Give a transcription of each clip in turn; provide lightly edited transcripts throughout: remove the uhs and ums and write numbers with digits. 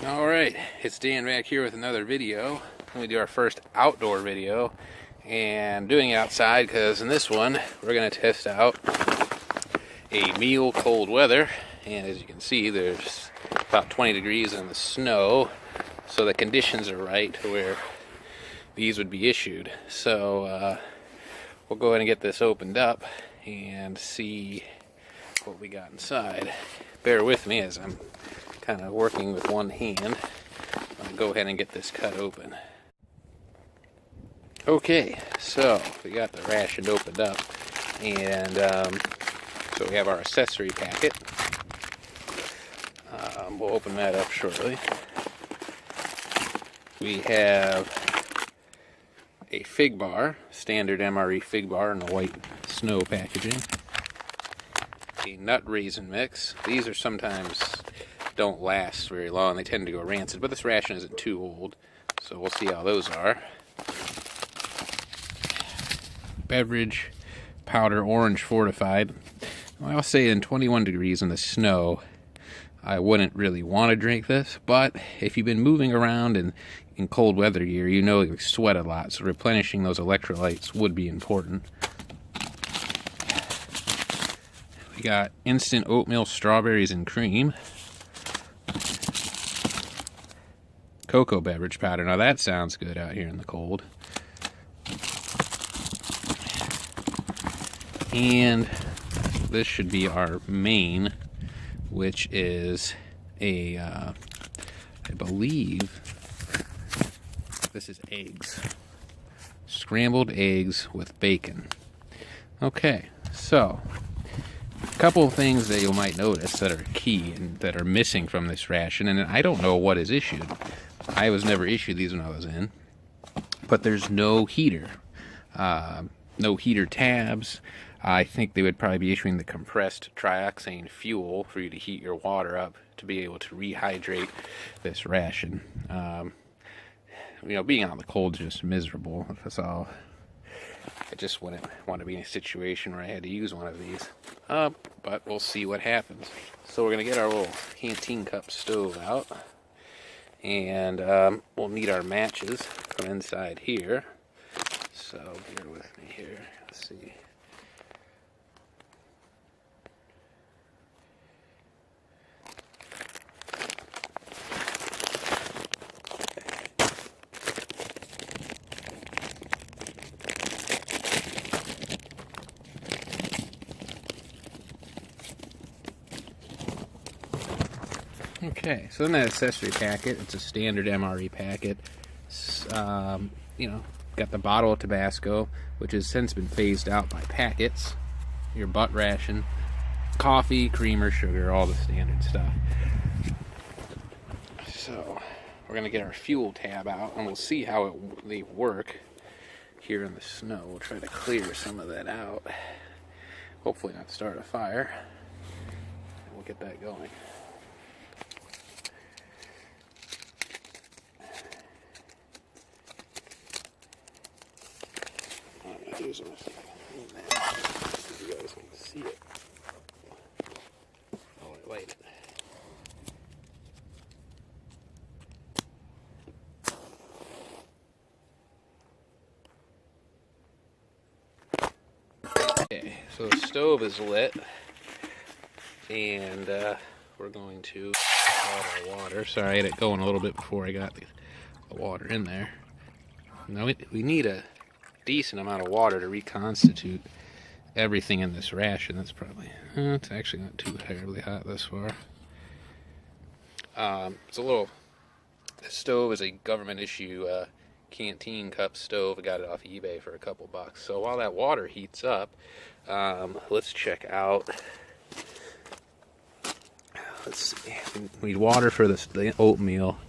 Alright, it's Dan back here with another video. We do our first outdoor video, and doing it outside because in this one we're going to test out a meal cold weather. And as you can see, there's about 20 degrees in the snow, so the conditions are right to where these would be issued. So we'll go ahead and get this opened up and see what we got inside. Bear with me as I'm kind of working with one hand. I'll go ahead and get this cut open. Okay, so we got the ration opened up, and so we have our accessory packet. We'll open that up shortly. We have a fig bar, standard MRE fig bar in the white snow packaging. A nut raisin mix. These are sometimes don't last very long. They tend to go rancid, but this ration isn't too old, so we'll see how those are. Beverage powder, orange fortified. Well, I'll say in 21 degrees in the snow, I wouldn't really want to drink this, but if you've been moving around in cold weather gear, you know you sweat a lot, so replenishing those electrolytes would be important. We got instant oatmeal, strawberries, and cream. Cocoa beverage powder. Now that sounds good out here in the cold. And this should be our main, which is a, I believe, this is eggs. Scrambled eggs with bacon. Okay, so a couple of things that you might notice that are key and that are missing from this ration, and I don't know what is issued. I was never issued these when I was in, but there's no heater. No heater tabs. I think they would probably be issuing the compressed trioxane fuel for you to heat your water up to be able to rehydrate this ration. Being out in the cold is just miserable. That's all. I just wouldn't want to be in a situation where I had to use one of these. But we'll see what happens. So we're going to get our little canteen cup stove out. And we'll need our matches from inside here. So bear with me here. Let's see. Okay, so in that accessory packet, it's a standard MRE packet. Got the bottle of Tabasco, which has since been phased out by packets. Your butt ration, coffee, creamer, sugar, all the standard stuff. So we're gonna get our fuel tab out, and we'll see how they work here in the snow. We'll try to clear some of that out. Hopefully not start a fire. And we'll get that going. Here's my thing. You guys can see it. Oh, I light it. Okay, so the stove is lit, and we're going to add our water. Sorry, I had it going a little bit before I got the water in there. Now we need a decent amount of water to reconstitute everything in this ration. That's probably, it's actually not too terribly hot this far. This stove is a government issue canteen cup stove. I got it off eBay for a couple bucks. So while that water heats up, let's check out, let's see, we need water for the oatmeal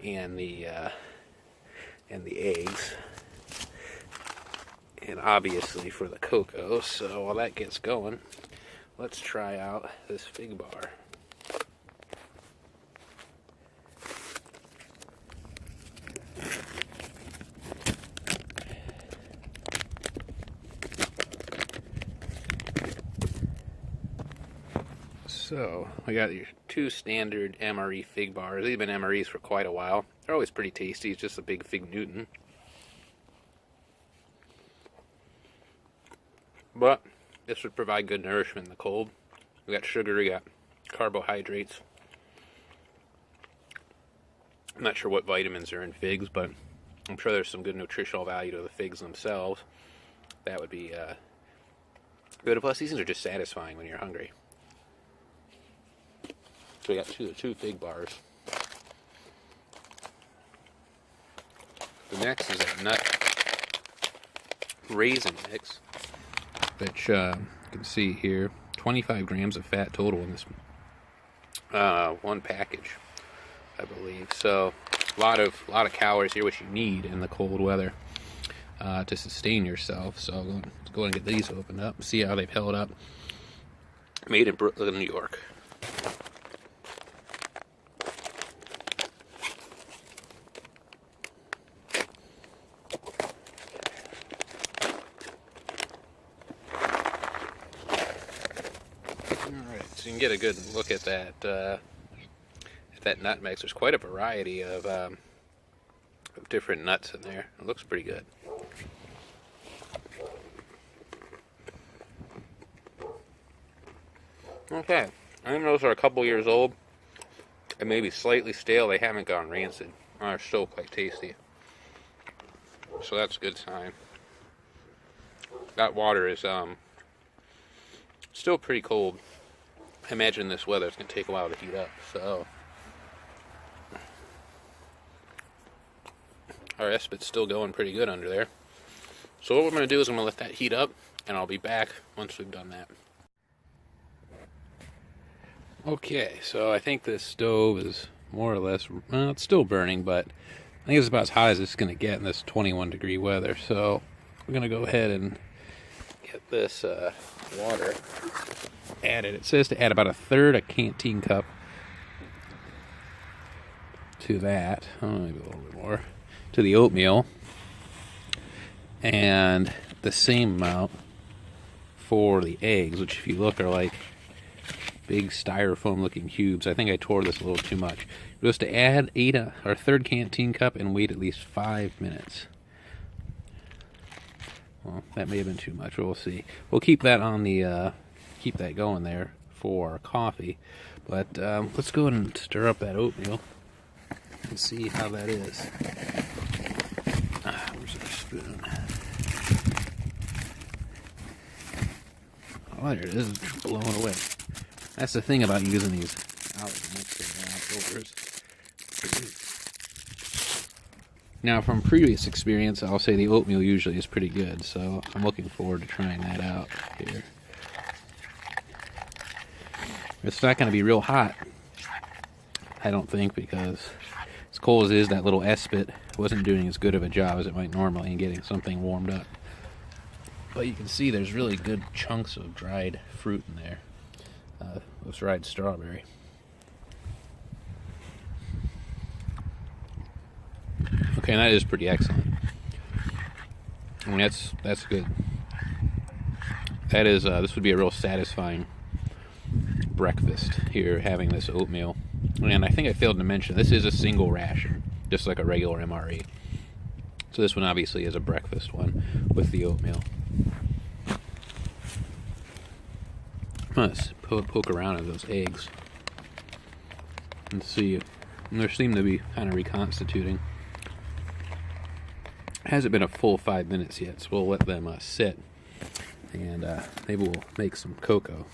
and the eggs. And obviously for the cocoa. So while that gets going, let's try out this fig bar. So, we got your 2 standard MRE fig bars. These have been MREs for quite a while. They're always pretty tasty. It's just a big fig Newton. But this would provide good nourishment in the cold. We got sugar, we got carbohydrates. I'm not sure what vitamins are in figs, but I'm sure there's some good nutritional value to the figs themselves. That would be good. Plus, these things are just satisfying when you're hungry. So we got two fig bars. The next is a nut raisin mix, which you can see here, 25 grams of fat total in this one package, I believe. So a lot of calories here, which you need in the cold weather to sustain yourself. So let's go and get these opened up, see how they've held up. Made in Brooklyn, New York. So you can get a good look at that nut mix. There's quite a variety of different nuts in there. It looks pretty good. Okay, I think those are a couple years old and maybe slightly stale. They haven't gone rancid. They're still quite tasty. So that's a good sign. That water is still pretty cold. I imagine this weather is going to take a while to heat up, so our espit's still going pretty good under there. So what we're going to do is I'm going to let that heat up, and I'll be back once we've done that. Okay, so I think this stove is more or less, well, it's still burning, but I think it's about as hot as it's going to get in this 21 degree weather. So we're going to go ahead and get this water added. It says to add about 1/3 a canteen cup to that, maybe a little bit more, to the oatmeal, and the same amount for the eggs, which if you look are like big styrofoam looking cubes. I think I tore this a little too much. It was to add 1/3 canteen cup and wait at least 5 minutes. Well, that may have been too much, but we'll see. We'll keep that on the keep that going there for coffee. But let's go ahead and stir up that oatmeal and see how that is. Where's our spoon? Oh, there it is. It's blowing away. That's the thing about using these outdoors. Now, from previous experience, I'll say the oatmeal usually is pretty good, so I'm looking forward to trying that out here. It's not going to be real hot, I don't think, because as cold as it is, that little espit wasn't doing as good of a job as it might normally in getting something warmed up. But you can see there's really good chunks of dried fruit in there. With dried strawberry. Okay, and that is pretty excellent. I mean, that's good. That is, this would be a real satisfying breakfast here, having this oatmeal. And I think I failed to mention, this is a single ration, just like a regular MRE. So this one obviously is a breakfast one with the oatmeal. Let's poke around at those eggs and see. And they seem to be kind of reconstituting. It hasn't been a full 5 minutes yet, so we'll let them sit, and maybe we'll make some cocoa.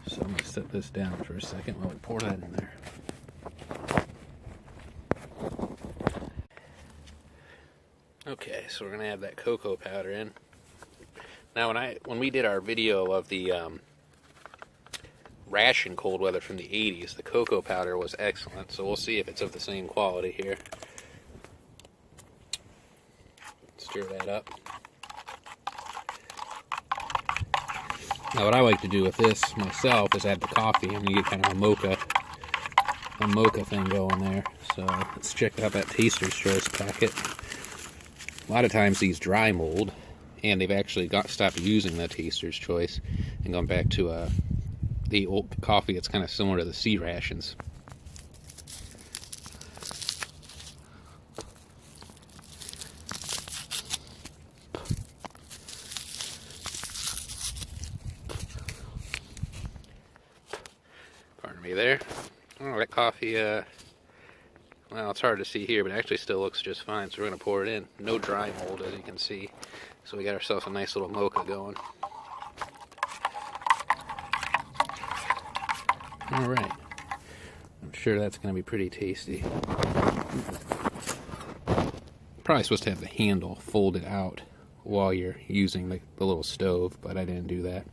So I'm going to set this down for a second while we pour that in there. Okay, so we're going to add that cocoa powder in. Now, when we did our video of the ration cold weather from the 80s, the cocoa powder was excellent, so we'll see if it's of the same quality here. Stir that up. Now what I like to do with this myself is add the coffee, and you get kind of a mocha thing going there. So let's check out that Taster's Choice packet. A lot of times these dry mold, and they've actually stopped using the Taster's Choice and gone back to the oat coffee. It's kind of similar to the C rations. Pardon me there. Oh, that coffee, well, it's hard to see here, but it actually still looks just fine. So we're going to pour it in. No dry mold, as you can see. So we got ourselves a nice little mocha going. All right. I'm sure that's going to be pretty tasty. Probably supposed to have the handle folded out while you're using the little stove, but I didn't do that.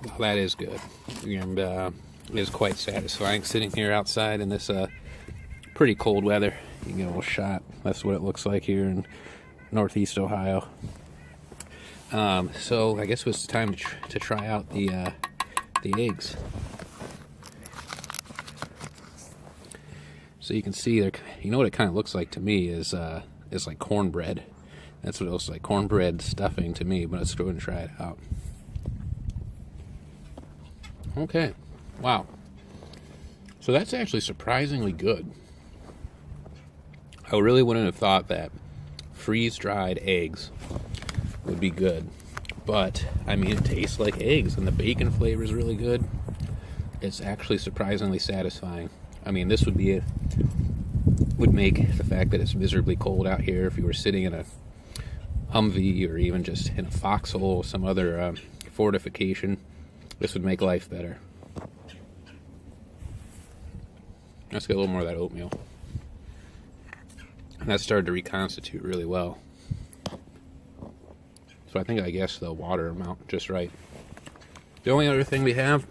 Well, that is good, and it is quite satisfying sitting here outside in this pretty cold weather. You can get a little shot. That's what it looks like here in Northeast Ohio. So I guess it was time to try out the eggs. So you can see there. You know what it kind of looks like to me is like cornbread. That's what it looks like, cornbread stuffing to me. But let's go and try it out. Okay, wow. So that's actually surprisingly good. I really wouldn't have thought that freeze-dried eggs would be good. But, I mean, it tastes like eggs, and the bacon flavor is really good. It's actually surprisingly satisfying. I mean, this would make the fact that it's miserably cold out here, if you were sitting in a Humvee or even just in a foxhole or some other fortification, this would make life better. Let's get a little more of that oatmeal. And that started to reconstitute really well. So I think I guessed the water amount just right. The only other thing we have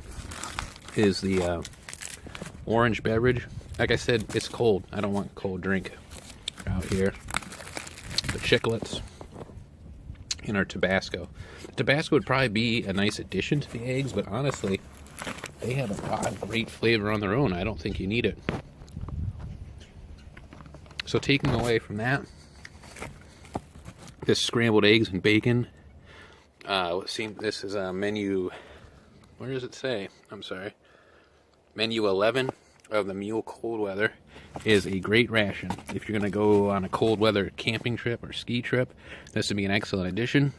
is the orange beverage. Like I said, it's cold. I don't want a cold drink out here. The chiclets and our Tabasco. The Tabasco would probably be a nice addition to the eggs, but honestly, they have a lot of great flavor on their own. I don't think you need it. So taking away from that, this scrambled eggs and bacon. This is a menu. Where does it say? I'm sorry. Menu 11 of the Mule Cold Weather is a great ration. If you're going to go on a cold weather camping trip or ski trip, this would be an excellent addition.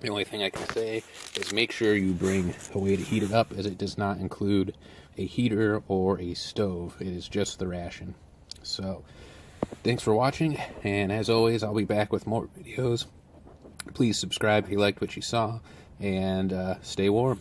The only thing I can say is make sure you bring a way to heat it up, as it does not include a heater or a stove. It is just the ration. So, thanks for watching, and as always, I'll be back with more videos. Please subscribe if you liked what you saw, and stay warm.